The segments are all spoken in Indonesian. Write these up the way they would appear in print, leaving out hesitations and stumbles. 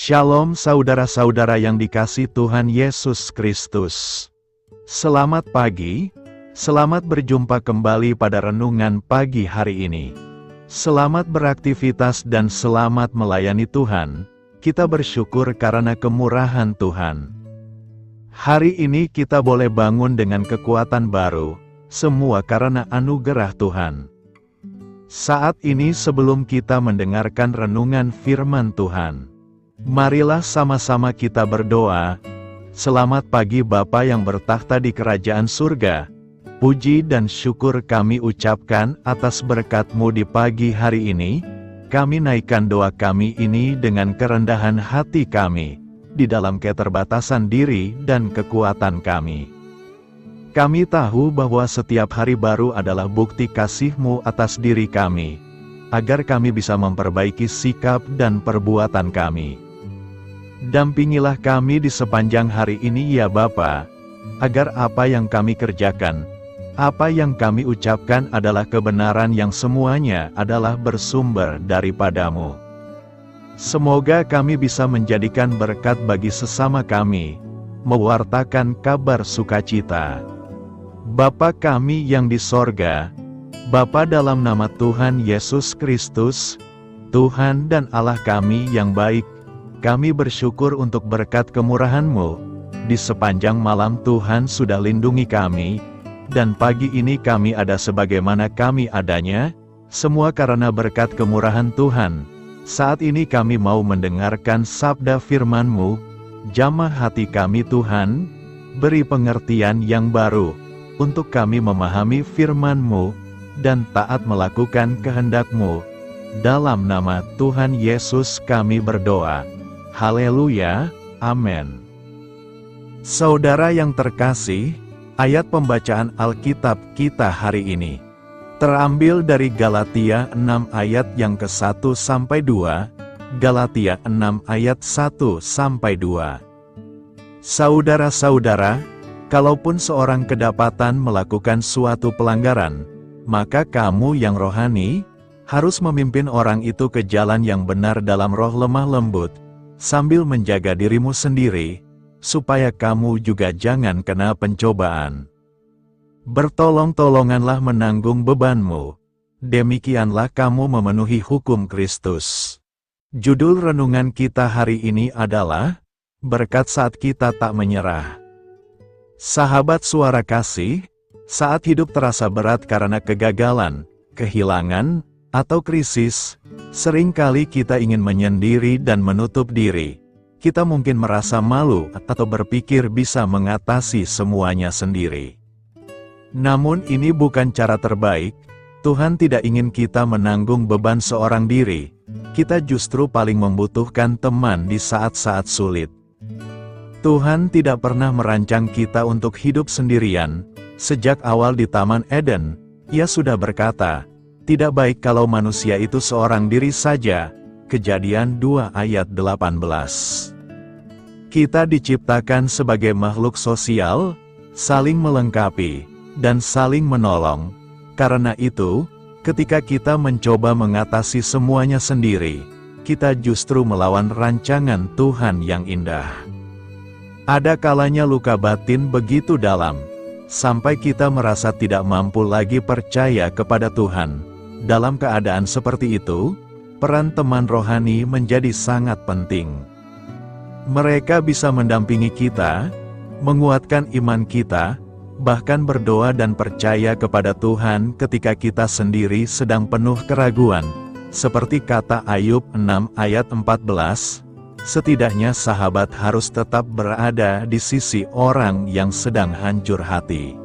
Shalom saudara-saudara yang dikasihi Tuhan Yesus Kristus. Selamat pagi, selamat berjumpa kembali pada renungan pagi hari ini. Selamat beraktivitas dan selamat melayani Tuhan. Kita bersyukur karena kemurahan Tuhan. Hari ini kita boleh bangun dengan kekuatan baru, semua karena anugerah Tuhan. Saat ini sebelum kita mendengarkan renungan firman Tuhan, marilah sama-sama kita berdoa. Selamat pagi Bapa yang bertakhta di kerajaan surga. Puji dan syukur kami ucapkan atas berkat-Mu di pagi hari ini. Kami naikkan doa kami ini dengan kerendahan hati kami, di dalam keterbatasan diri dan kekuatan kami. Kami tahu bahwa setiap hari baru adalah bukti kasih-Mu atas diri kami, agar kami bisa memperbaiki sikap dan perbuatan kami. Dampingilah kami di sepanjang hari ini ya Bapa, agar apa yang kami kerjakan, apa yang kami ucapkan adalah kebenaran yang semuanya adalah bersumber daripada-Mu. Semoga kami bisa menjadikan berkat bagi sesama kami, mewartakan kabar sukacita. Bapa kami yang di sorga, Bapa dalam nama Tuhan Yesus Kristus, Tuhan dan Allah kami yang baik, kami bersyukur untuk berkat kemurahan-Mu. Di sepanjang malam Tuhan sudah lindungi kami, dan pagi ini kami ada sebagaimana kami adanya, semua karena berkat kemurahan Tuhan. Saat ini kami mau mendengarkan sabda firman-Mu, jamah hati kami Tuhan, beri pengertian yang baru, untuk kami memahami firman-Mu, dan taat melakukan kehendak-Mu. Dalam nama Tuhan Yesus kami berdoa. Haleluya, amin. Saudara yang terkasih, ayat pembacaan Alkitab kita hari ini terambil dari Galatia 6 ayat yang ke-1 sampai 2, Galatia 6 ayat 1 sampai 2. Saudara-saudara, kalaupun seorang kedapatan melakukan suatu pelanggaran, maka kamu yang rohani harus memimpin orang itu ke jalan yang benar dalam roh lemah lembut, sambil menjaga dirimu sendiri, supaya kamu juga jangan kena pencobaan. Bertolong-tolonganlah menanggung bebanmu, demikianlah kamu memenuhi hukum Kristus. Judul renungan kita hari ini adalah, berkat saat kita tak menyerah. Sahabat suara kasih, saat hidup terasa berat karena kegagalan, kehilangan, atau krisis, seringkali kita ingin menyendiri dan menutup diri. Kita mungkin merasa malu atau berpikir bisa mengatasi semuanya sendiri. Namun ini bukan cara terbaik. Tuhan tidak ingin kita menanggung beban seorang diri. Kita justru paling membutuhkan teman di saat-saat sulit. Tuhan tidak pernah merancang kita untuk hidup sendirian. Sejak awal di Taman Eden, Ia sudah berkata, tidak baik kalau manusia itu seorang diri saja. Kejadian 2 ayat 18. Kita diciptakan sebagai makhluk sosial, saling melengkapi, dan saling menolong. Karena itu, ketika kita mencoba mengatasi semuanya sendiri, kita justru melawan rancangan Tuhan yang indah. Ada kalanya luka batin begitu dalam, sampai kita merasa tidak mampu lagi percaya kepada Tuhan. Dalam keadaan seperti itu, peran teman rohani menjadi sangat penting. Mereka bisa mendampingi kita, menguatkan iman kita, bahkan berdoa dan percaya kepada Tuhan ketika kita sendiri sedang penuh keraguan. Seperti kata Ayub 6 ayat 14, setidaknya sahabat harus tetap berada di sisi orang yang sedang hancur hati.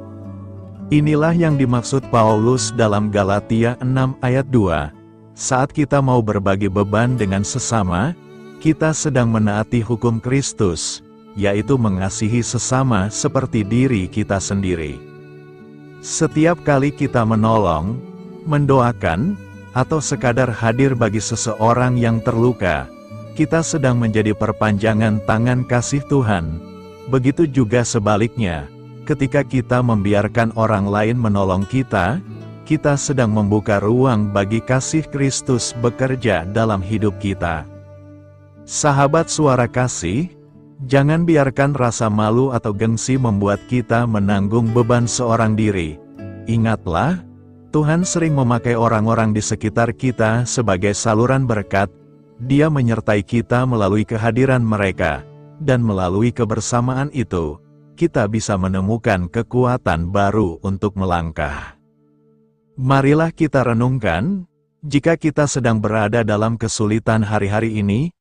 Inilah yang dimaksud Paulus dalam Galatia 6 ayat 2. Saat kita mau berbagi beban dengan sesama, kita sedang menaati hukum Kristus, yaitu mengasihi sesama seperti diri kita sendiri. Setiap kali kita menolong, mendoakan, atau sekadar hadir bagi seseorang yang terluka, kita sedang menjadi perpanjangan tangan kasih Tuhan. Begitu juga sebaliknya. Ketika kita membiarkan orang lain menolong kita, kita sedang membuka ruang bagi kasih Kristus bekerja dalam hidup kita. Sahabat Suara Kasih, jangan biarkan rasa malu atau gengsi membuat kita menanggung beban seorang diri. Ingatlah, Tuhan sering memakai orang-orang di sekitar kita sebagai saluran berkat. Dia menyertai kita melalui kehadiran mereka, dan melalui kebersamaan itu, kita bisa menemukan kekuatan baru untuk melangkah. Marilah kita renungkan, jika kita sedang berada dalam kesulitan hari-hari ini,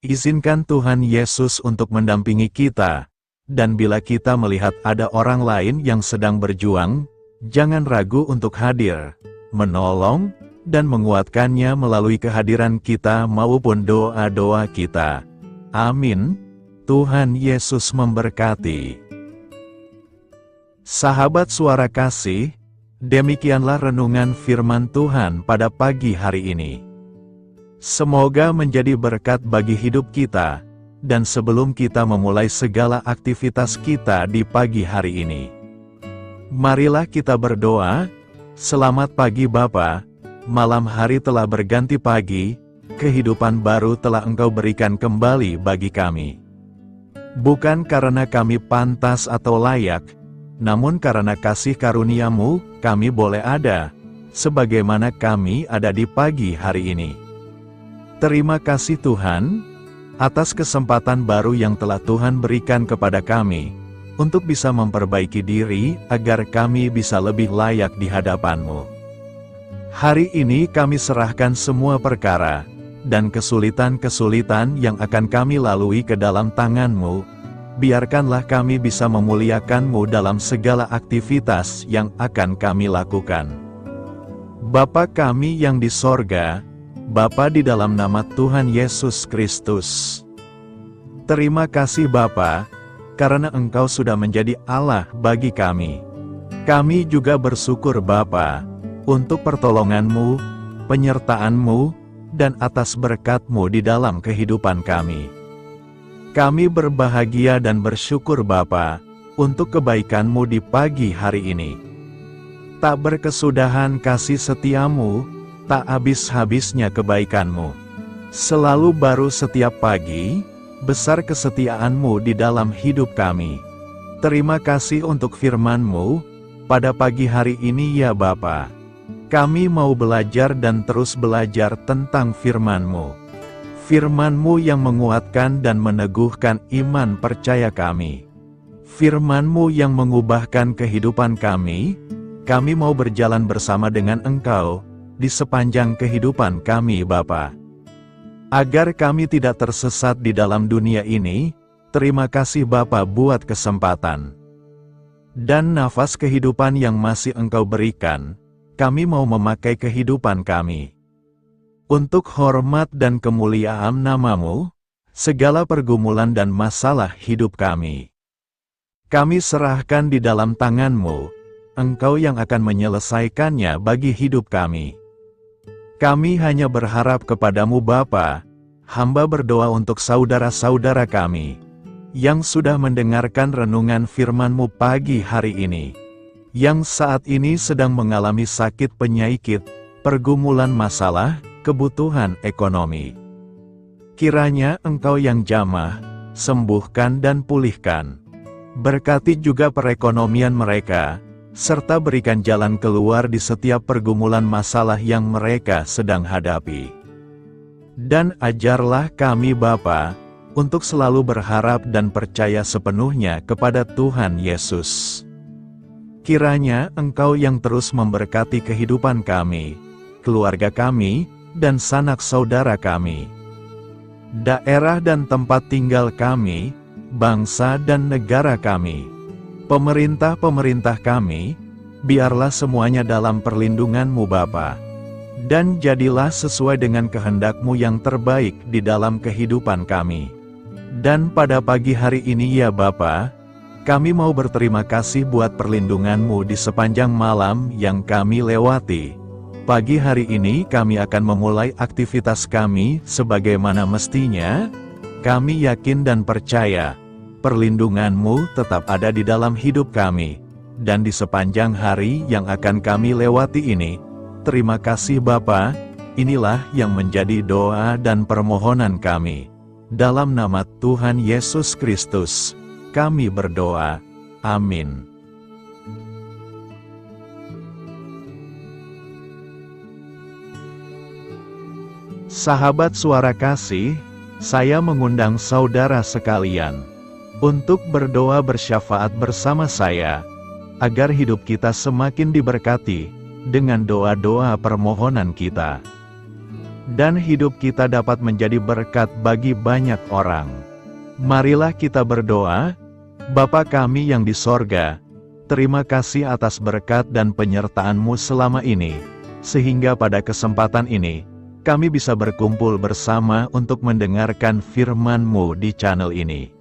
izinkan Tuhan Yesus untuk mendampingi kita, dan bila kita melihat ada orang lain yang sedang berjuang, jangan ragu untuk hadir, menolong, dan menguatkannya melalui kehadiran kita maupun doa-doa kita. Amin. Tuhan Yesus memberkati. Sahabat Suara Kasih, demikianlah renungan firman Tuhan pada pagi hari ini. Semoga menjadi berkat bagi hidup kita, dan sebelum kita memulai segala aktivitas kita di pagi hari ini, marilah kita berdoa. Selamat pagi Bapa, malam hari telah berganti pagi, kehidupan baru telah Engkau berikan kembali bagi kami. Bukan karena kami pantas atau layak, namun karena kasih karunia-Mu, kami boleh ada, sebagaimana kami ada di pagi hari ini. Terima kasih Tuhan, atas kesempatan baru yang telah Tuhan berikan kepada kami, untuk bisa memperbaiki diri, agar kami bisa lebih layak di hadapan-Mu. Hari ini kami serahkan semua perkara, dan kesulitan-kesulitan yang akan kami lalui ke dalam tangan-Mu. Biarkanlah kami bisa memuliakan-Mu dalam segala aktivitas yang akan kami lakukan. Bapa kami yang di sorga, Bapa di dalam nama Tuhan Yesus Kristus. Terima kasih Bapa, karena Engkau sudah menjadi Allah bagi kami. Kami juga bersyukur Bapa, untuk pertolongan-Mu, penyertaan-Mu, dan atas berkat-Mu di dalam kehidupan kami. Kami berbahagia dan bersyukur Bapa, untuk kebaikan-Mu di pagi hari ini. Tak berkesudahan kasih setia-Mu, tak habis-habisnya kebaikan-Mu. Selalu baru setiap pagi, besar kesetiaan-Mu di dalam hidup kami. Terima kasih untuk firman-Mu, pada pagi hari ini ya Bapa. Kami mau belajar dan terus belajar tentang firman-Mu. Firman-Mu yang menguatkan dan meneguhkan iman percaya kami. Firman-Mu yang mengubahkan kehidupan kami mau berjalan bersama dengan Engkau, di sepanjang kehidupan kami Bapa. Agar kami tidak tersesat di dalam dunia ini, terima kasih Bapa buat kesempatan dan nafas kehidupan yang masih Engkau berikan. Kami mau memakai kehidupan kami untuk hormat dan kemuliaan nama-Mu, segala pergumulan dan masalah hidup kami serahkan di dalam tangan-Mu. Engkau yang akan menyelesaikannya bagi hidup kami. Kami hanya berharap kepadamu Bapa. Hamba berdoa untuk saudara-saudara kami, yang sudah mendengarkan renungan firman-Mu pagi hari ini, yang saat ini sedang mengalami sakit penyakit, pergumulan masalah, kebutuhan ekonomi. Kiranya Engkau yang jamah, sembuhkan dan pulihkan. Berkati juga perekonomian mereka, serta berikan jalan keluar di setiap pergumulan masalah yang mereka sedang hadapi. Dan ajarlah kami Bapa, untuk selalu berharap dan percaya sepenuhnya kepada Tuhan Yesus. Kiranya Engkau yang terus memberkati kehidupan kami, keluarga kami, dan sanak saudara kami, daerah dan tempat tinggal kami, bangsa dan negara kami, pemerintah-pemerintah kami, biarlah semuanya dalam perlindungan-Mu Bapa, dan jadilah sesuai dengan kehendak-Mu yang terbaik di dalam kehidupan kami. Dan pada pagi hari ini ya Bapa, kami mau berterima kasih buat perlindungan-Mu di sepanjang malam yang kami lewati. Pagi hari ini kami akan memulai aktivitas kami sebagaimana mestinya. Kami yakin dan percaya, perlindungan-Mu tetap ada di dalam hidup kami, dan di sepanjang hari yang akan kami lewati ini. Terima kasih Bapa, inilah yang menjadi doa dan permohonan kami. Dalam nama Tuhan Yesus Kristus, kami berdoa. Amin. Sahabat Suara Kasih, saya mengundang saudara sekalian untuk berdoa bersyafaat bersama saya, agar hidup kita semakin diberkati dengan doa-doa permohonan kita, dan hidup kita dapat menjadi berkat bagi banyak orang. Marilah kita berdoa. Bapa kami yang di sorga, terima kasih atas berkat dan penyertaan-Mu selama ini, sehingga pada kesempatan ini, kami bisa berkumpul bersama untuk mendengarkan firman-Mu di channel ini.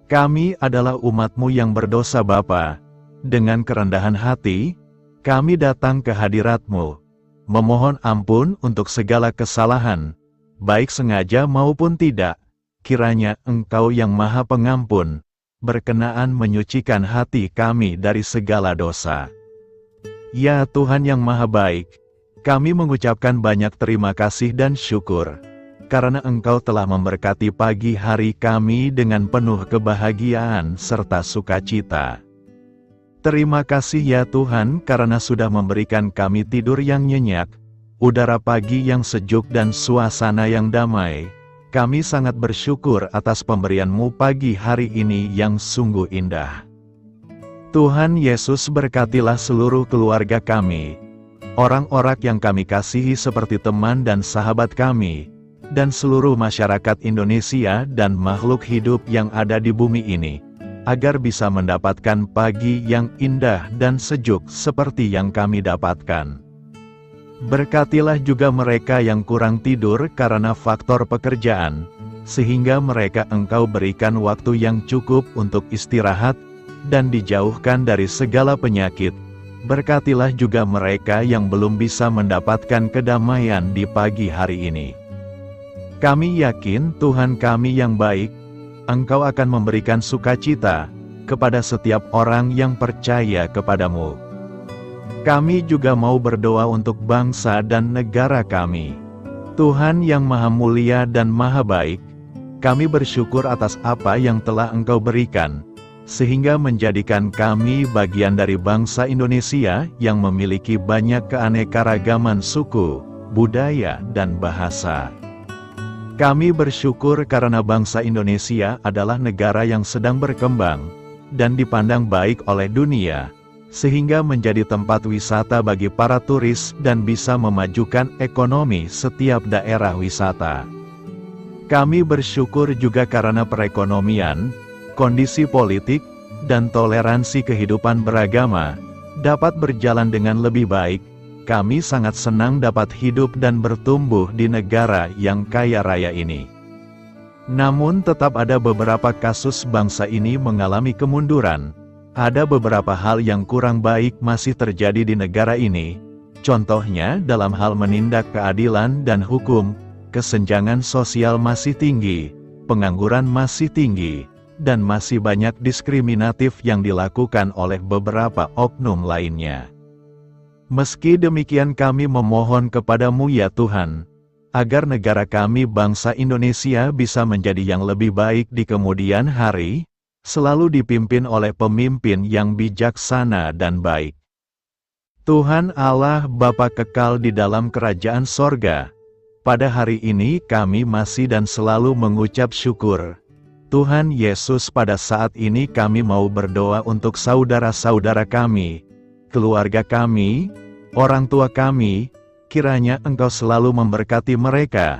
Kami adalah umat-Mu yang berdosa Bapa. Dengan kerendahan hati, kami datang ke hadirat-Mu, memohon ampun untuk segala kesalahan, baik sengaja maupun tidak. Kiranya Engkau yang Maha Pengampun, berkenaan menyucikan hati kami dari segala dosa. Ya Tuhan yang Maha Baik, kami mengucapkan banyak terima kasih dan syukur, karena Engkau telah memberkati pagi hari kami dengan penuh kebahagiaan serta sukacita. Terima kasih ya Tuhan karena sudah memberikan kami tidur yang nyenyak, udara pagi yang sejuk dan suasana yang damai. Kami sangat bersyukur atas pemberian-Mu pagi hari ini yang sungguh indah. Tuhan Yesus berkatilah seluruh keluarga kami, orang-orang yang kami kasihi seperti teman dan sahabat kami, dan seluruh masyarakat Indonesia dan makhluk hidup yang ada di bumi ini, agar bisa mendapatkan pagi yang indah dan sejuk seperti yang kami dapatkan. Berkatilah juga mereka yang kurang tidur karena faktor pekerjaan, sehingga mereka Engkau berikan waktu yang cukup untuk istirahat, dan dijauhkan dari segala penyakit. Berkatilah juga mereka yang belum bisa mendapatkan kedamaian di pagi hari ini. Kami yakin Tuhan kami yang baik, Engkau akan memberikan sukacita kepada setiap orang yang percaya kepada-Mu. Kami juga mau berdoa untuk bangsa dan negara kami. Tuhan yang Maha Mulia dan Maha Baik, kami bersyukur atas apa yang telah Engkau berikan, sehingga menjadikan kami bagian dari bangsa Indonesia yang memiliki banyak keanekaragaman suku, budaya, dan bahasa. Kami bersyukur karena bangsa Indonesia adalah negara yang sedang berkembang, dan dipandang baik oleh dunia, sehingga menjadi tempat wisata bagi para turis dan bisa memajukan ekonomi setiap daerah wisata. Kami bersyukur juga karena perekonomian, kondisi politik, dan toleransi kehidupan beragama dapat berjalan dengan lebih baik. Kami sangat senang dapat hidup dan bertumbuh di negara yang kaya raya ini. Namun tetap ada beberapa kasus bangsa ini mengalami kemunduran. Ada beberapa hal yang kurang baik masih terjadi di negara ini. Contohnya dalam hal menindak keadilan dan hukum, kesenjangan sosial masih tinggi, pengangguran masih tinggi, dan masih banyak diskriminatif yang dilakukan oleh beberapa oknum lainnya. Meski demikian kami memohon kepada-Mu ya Tuhan, agar negara kami bangsa Indonesia bisa menjadi yang lebih baik di kemudian hari, selalu dipimpin oleh pemimpin yang bijaksana dan baik. Tuhan Allah Bapa kekal di dalam kerajaan sorga, pada hari ini kami masih dan selalu mengucap syukur. Tuhan Yesus, pada saat ini kami mau berdoa untuk saudara-saudara kami, keluarga kami, orang tua kami. Kiranya Engkau selalu memberkati mereka.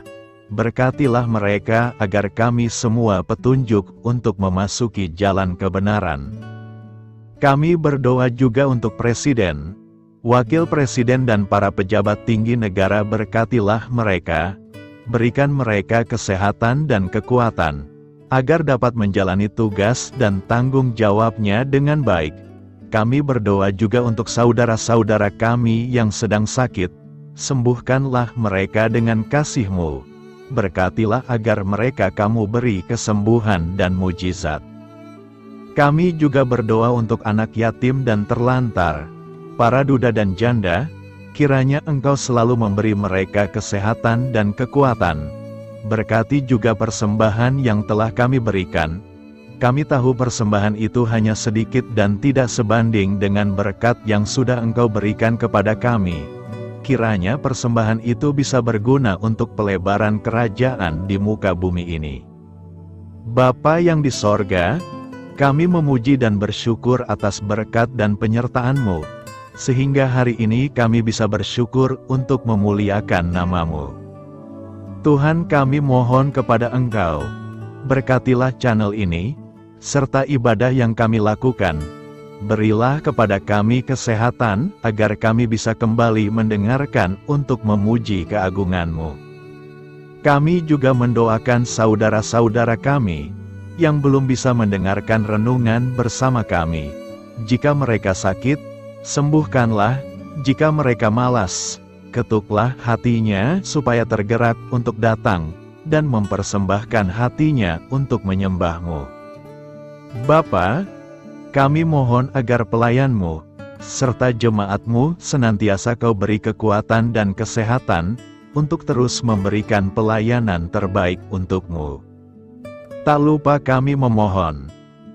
Berkatilah mereka agar kami semua petunjuk untuk memasuki jalan kebenaran. Kami berdoa juga untuk Presiden, Wakil Presiden dan para pejabat tinggi negara. Berkatilah mereka, berikan mereka kesehatan dan kekuatan, agar dapat menjalani tugas dan tanggung jawabnya dengan baik. Kami berdoa juga untuk saudara-saudara kami yang sedang sakit, sembuhkanlah mereka dengan kasih-Mu. Berkatilah agar mereka Kamu beri kesembuhan dan mujizat. Kami juga berdoa untuk anak yatim dan terlantar, para duda dan janda. Kiranya Engkau selalu memberi mereka kesehatan dan kekuatan, berkati juga persembahan yang telah kami berikan. Kami tahu persembahan itu hanya sedikit dan tidak sebanding dengan berkat yang sudah Engkau berikan kepada kami. Kiranya persembahan itu bisa berguna untuk pelebaran kerajaan di muka bumi ini. Bapa yang di sorga, kami memuji dan bersyukur atas berkat dan penyertaan-Mu, sehingga hari ini kami bisa bersyukur untuk memuliakan nama-Mu. Tuhan, kami mohon kepada Engkau, berkatilah channel ini, serta ibadah yang kami lakukan. Berilah kepada kami kesehatan, agar kami bisa kembali mendengarkan untuk memuji keagungan-Mu. Kami juga mendoakan saudara-saudara kami, yang belum bisa mendengarkan renungan bersama kami. Jika mereka sakit, sembuhkanlah. Jika mereka malas, ketuklah hatinya supaya tergerak untuk datang, dan mempersembahkan hatinya untuk menyembah-Mu. Bapa, kami mohon agar pelayan-Mu, serta jemaat-Mu senantiasa Kau beri kekuatan dan kesehatan, untuk terus memberikan pelayanan terbaik untuk-Mu. Tak lupa kami memohon,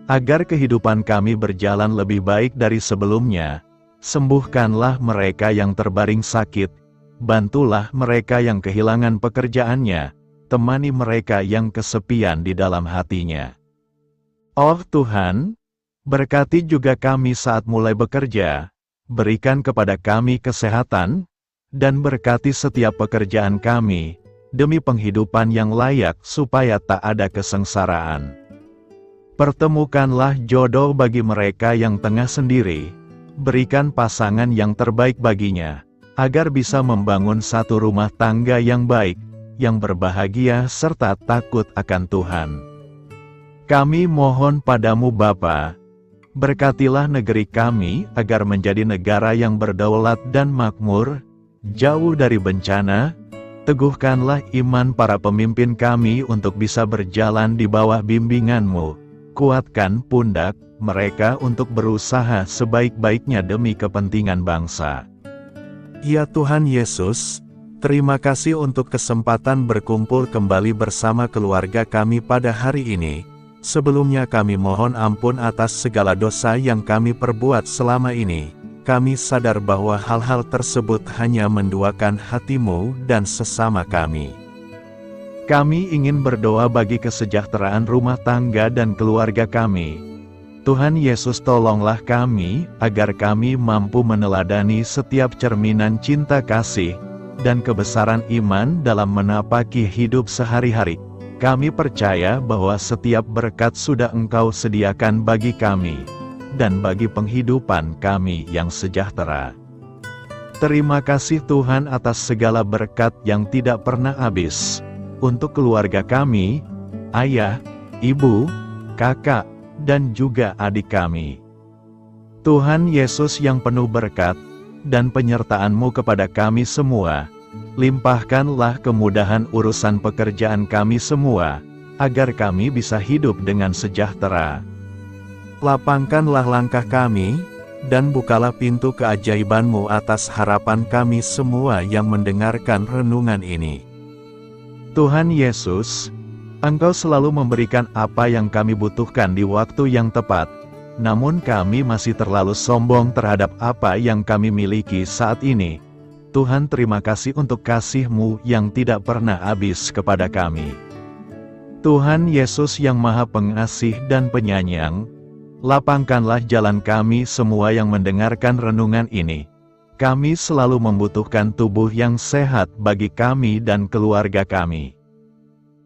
agar kehidupan kami berjalan lebih baik dari sebelumnya. Sembuhkanlah mereka yang terbaring sakit, bantulah mereka yang kehilangan pekerjaannya, temani mereka yang kesepian di dalam hatinya. Oh Tuhan, berkati juga kami saat mulai bekerja, berikan kepada kami kesehatan, dan berkati setiap pekerjaan kami, demi penghidupan yang layak supaya tak ada kesengsaraan. Pertemukanlah jodoh bagi mereka yang tengah sendiri, berikan pasangan yang terbaik baginya, agar bisa membangun satu rumah tangga yang baik, yang berbahagia serta takut akan Tuhan. Kami mohon padamu Bapa, berkatilah negeri kami agar menjadi negara yang berdaulat dan makmur, jauh dari bencana. Teguhkanlah iman para pemimpin kami untuk bisa berjalan di bawah bimbingan-Mu. Kuatkan pundak mereka untuk berusaha sebaik-baiknya demi kepentingan bangsa. Ya Tuhan Yesus, terima kasih untuk kesempatan berkumpul kembali bersama keluarga kami pada hari ini. Sebelumnya kami mohon ampun atas segala dosa yang kami perbuat selama ini. Kami sadar bahwa hal-hal tersebut hanya menduakan hati-Mu dan sesama kami. Kami ingin berdoa bagi kesejahteraan rumah tangga dan keluarga kami. Tuhan Yesus, tolonglah kami, agar kami mampu meneladani setiap cerminan cinta kasih, dan kebesaran iman dalam menapaki hidup sehari-hari. Kami percaya bahwa setiap berkat sudah Engkau sediakan bagi kami, dan bagi penghidupan kami yang sejahtera. Terima kasih Tuhan atas segala berkat yang tidak pernah habis, untuk keluarga kami, ayah, ibu, kakak, dan juga adik kami. Tuhan Yesus yang penuh berkat, dan penyertaan-Mu kepada kami semua, limpahkanlah kemudahan urusan pekerjaan kami semua, agar kami bisa hidup dengan sejahtera. Lapangkanlah langkah kami, dan bukalah pintu keajaiban-Mu atas harapan kami semua yang mendengarkan renungan ini. Tuhan Yesus, Engkau selalu memberikan apa yang kami butuhkan di waktu yang tepat, namun kami masih terlalu sombong terhadap apa yang kami miliki saat ini. Tuhan, terima kasih untuk kasih-Mu yang tidak pernah habis kepada kami. Tuhan Yesus yang Maha Pengasih dan Penyayang, lapangkanlah jalan kami semua yang mendengarkan renungan ini. Kami selalu membutuhkan tubuh yang sehat bagi kami dan keluarga kami.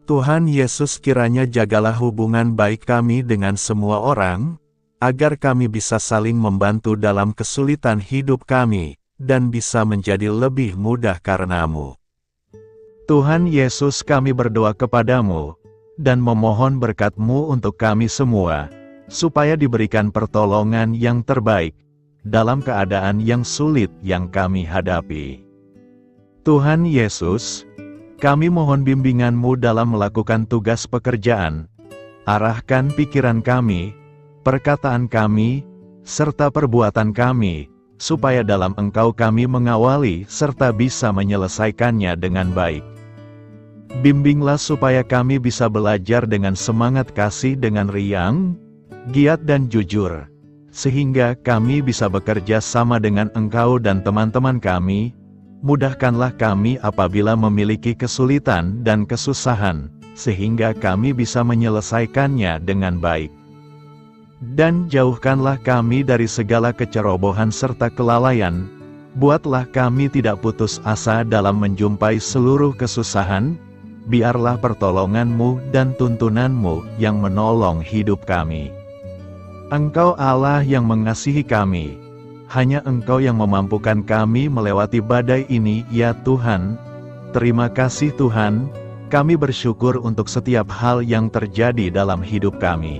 Tuhan Yesus, kiranya jagalah hubungan baik kami dengan semua orang, agar kami bisa saling membantu dalam kesulitan hidup kami, dan bisa menjadi lebih mudah karena-Mu. Tuhan Yesus, kami berdoa kepadamu, dan memohon berkat-Mu untuk kami semua, supaya diberikan pertolongan yang terbaik, dalam keadaan yang sulit yang kami hadapi. Tuhan Yesus, kami mohon bimbingan-Mu dalam melakukan tugas pekerjaan. Arahkan pikiran kami, perkataan kami, serta perbuatan kami, supaya dalam Engkau kami mengawali serta bisa menyelesaikannya dengan baik. Bimbinglah supaya kami bisa belajar dengan semangat kasih dengan riang, giat dan jujur, sehingga kami bisa bekerja sama dengan Engkau dan teman-teman kami. Mudahkanlah kami apabila memiliki kesulitan dan kesusahan, sehingga kami bisa menyelesaikannya dengan baik. Dan jauhkanlah kami dari segala kecerobohan serta kelalaian. Buatlah kami tidak putus asa dalam menjumpai seluruh kesusahan. Biarlah pertolongan-Mu dan tuntunan-Mu yang menolong hidup kami. Engkau Allah yang mengasihi kami. Hanya Engkau yang memampukan kami melewati badai ini, ya Tuhan. Terima kasih Tuhan, kami bersyukur untuk setiap hal yang terjadi dalam hidup kami.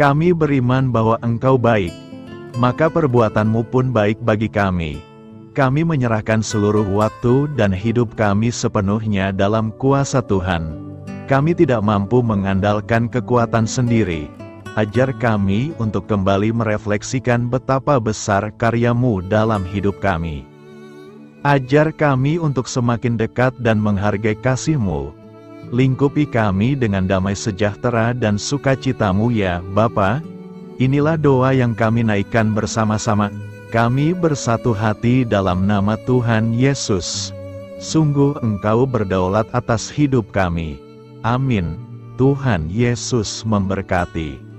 Kami beriman bahwa Engkau baik, maka perbuatan-Mu pun baik bagi kami. Kami menyerahkan seluruh waktu dan hidup kami sepenuhnya dalam kuasa Tuhan. Kami tidak mampu mengandalkan kekuatan sendiri. Ajar kami untuk kembali merefleksikan betapa besar karya-Mu dalam hidup kami. Ajar kami untuk semakin dekat dan menghargai kasih-Mu. Lingkupi kami dengan damai sejahtera dan sukacita-Mu ya Bapa. Inilah doa yang kami naikkan bersama-sama. Kami bersatu hati dalam nama Tuhan Yesus. Sungguh Engkau berdaulat atas hidup kami. Amin. Tuhan Yesus memberkati.